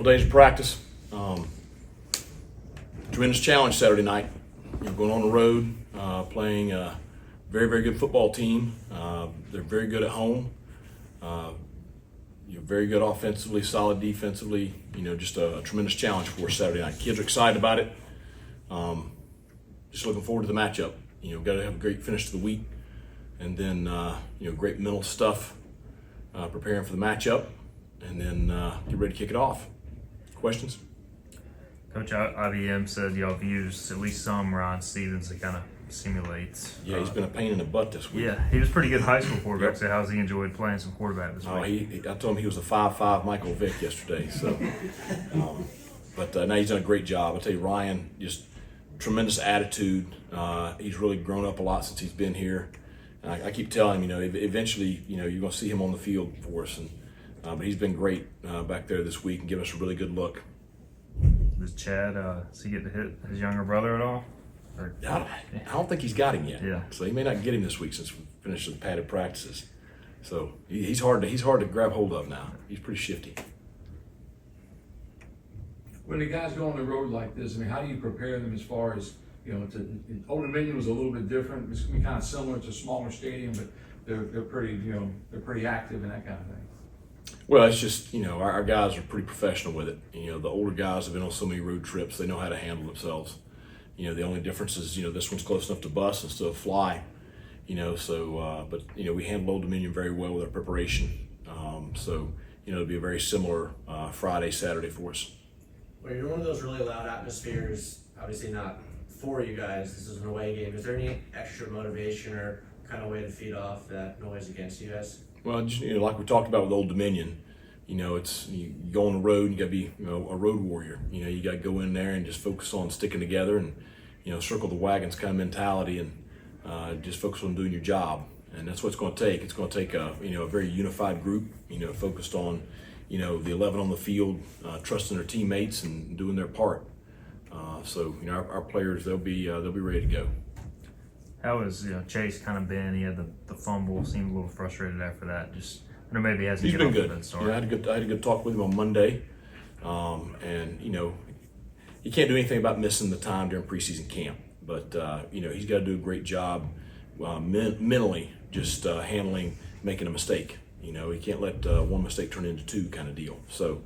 Days of practice. Tremendous challenge Saturday night. Going on the road, playing a very, very good football team. They're very good at home. Very good offensively, solid defensively. Just a tremendous challenge for us Saturday night. Kids are excited about it. Just looking forward to the matchup. Got to have a great finish to the week, and then great mental stuff, preparing for the matchup, and then get ready to kick it off. Questions? Coach IBM said y'all have used at least some Ron Stevens to kind of simulate. Yeah, he's been a pain in the butt this week. Yeah, he was pretty good high school quarterback. So how's he enjoyed playing some quarterback this week? I told him he was a 5'5" Michael Vick yesterday. So, but now he's done a great job. I tell you, Ryan, just tremendous attitude. He's really grown up a lot since he's been here. And I keep telling him, eventually, you're going to see him on the field for us. But he's been great back there this week and giving us a really good look. Does Chad, does he get to hit his younger brother at all? I don't think he's got him yet. Yeah. So he may not get him this week since we finished the padded practices. So he's hard to grab hold of now. He's pretty shifty. When the guys go on the road like this, how do you prepare them as far as, Old Dominion was a little bit different. It's going to be kind of similar. It's a smaller stadium, but they're pretty active and that kind of thing. Well, it's just, our guys are pretty professional with it. The older guys have been on so many road trips, they know how to handle themselves. The only difference is, this one's close enough to bus and still fly, but we handle Old Dominion very well with our preparation. It'll be a very similar Friday, Saturday for us. Well, you're one of those really loud atmospheres, obviously not for you guys. This is an away game. Is there any extra motivation or kind of way to feed off that noise against you guys? Well, just, like we talked about with Old Dominion, it's you go on the road, you got to be a road warrior. You got to go in there and just focus on sticking together and circle the wagons kind of mentality and just focus on doing your job. And that's what it's going to take. It's going to take a very unified group, focused on the 11 on the field, trusting their teammates and doing their part. Our players, they'll be ready to go. How has Chase kind of been? He had the fumble, seemed a little frustrated after that. I know maybe he hasn't. He's been good. I had a good talk with him on Monday, and you can't do anything about missing the time during preseason camp. But he's got to do a great job mentally, just handling making a mistake. He can't let one mistake turn into two kind of deal. So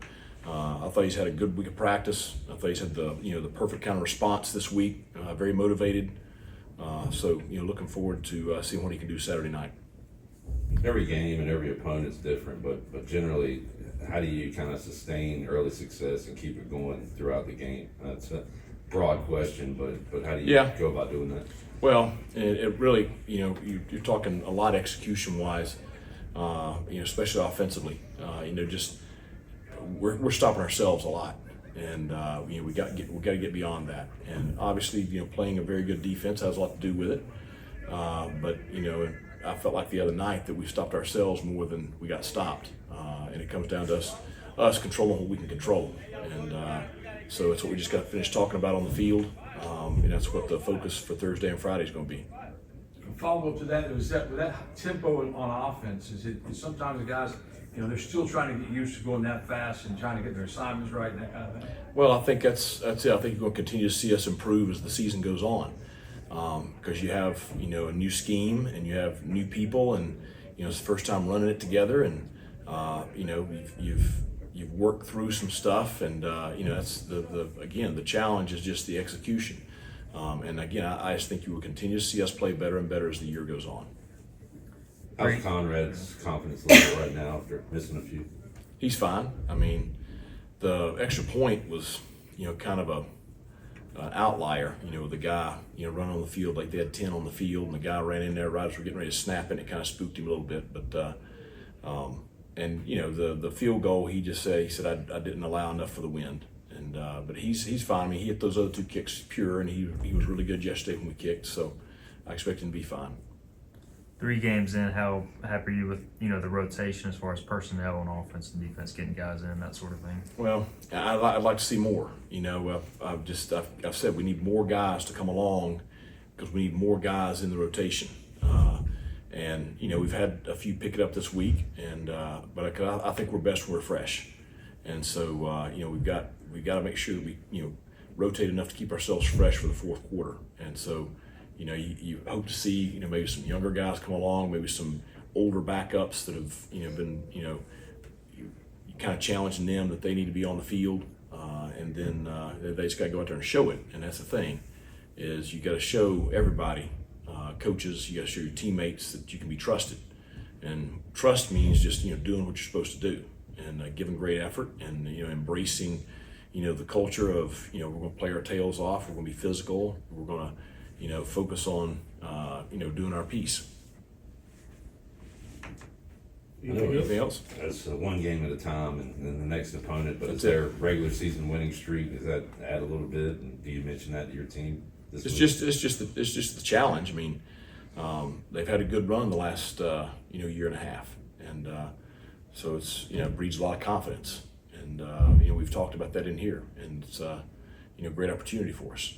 I thought he's had a good week of practice. I thought he's had the perfect kind of response this week. Very motivated. Looking forward to seeing what he can do Saturday night. Every game and every opponent is different, but generally, how do you kind of sustain early success and keep it going throughout the game? That's a broad question, but how do you go about doing that? Well, it really, you're talking a lot execution-wise, especially offensively. We're stopping ourselves a lot. And we got to get beyond that. And obviously, playing a very good defense has a lot to do with it. But I felt like the other night that we stopped ourselves more than we got stopped. And it comes down to us controlling what we can control. And so it's what we just got to finish talking about on the field. And that's what the focus for Thursday and Friday is going to be. Follow up to that, with that tempo on offense, is sometimes the guys, they're still trying to get used to going that fast and trying to get their assignments right and that kind of thing? Well, I think that's it. I think you're going to continue to see us improve as the season goes on, because you have a new scheme and you have new people, and it's the first time running it together, and you've worked through some stuff, and that's the challenge is just the execution, and again I just think you will continue to see us play better and better as the year goes on. How's Conrad's confidence level right now after missing a few? He's fine. The extra point was, kind of an outlier. The guy, running on the field like they had 10 on the field, and the guy ran in there right as we're getting ready to snap, and it kind of spooked him a little bit. But the field goal, he said I didn't allow enough for the wind, and but he's fine. He hit those other two kicks pure, and he was really good yesterday when we kicked. So I expect him to be fine. 3 games in, how happy are you with the rotation as far as personnel on offense and defense, getting guys in, that sort of thing? Well, I'd like to see more. I've said we need more guys to come along because we need more guys in the rotation. And we've had a few pick it up this week, and but I think we're best when we're fresh. And so you know, we've got to make sure that we, you know, rotate enough to keep ourselves fresh for the fourth quarter. And so, you know, you hope to see, you know, maybe some younger guys come along, maybe some older backups that have, you know, been, you know, you kind of challenging them that they need to be on the field, and then they just got to go out there and show it. And that's the thing, is you got to show everybody, coaches, you got to show your teammates that you can be trusted. And trust means just, you know, doing what you're supposed to do, and giving great effort, and, you know, embracing, you know, the culture of, you know, we're going to play our tails off, we're going to be physical, we're going to, you know, focus on, you know, doing our piece. Anything else? It's one game at a time, and then the next opponent. But That's it's their regular season winning streak. Does that add a little bit? And do you mention that to your team? It's just the challenge. I mean, they've had a good run the last you know, year and a half, and so it's, you know, breeds a lot of confidence, and you know, we've talked about that in here, and it's you know, great opportunity for us.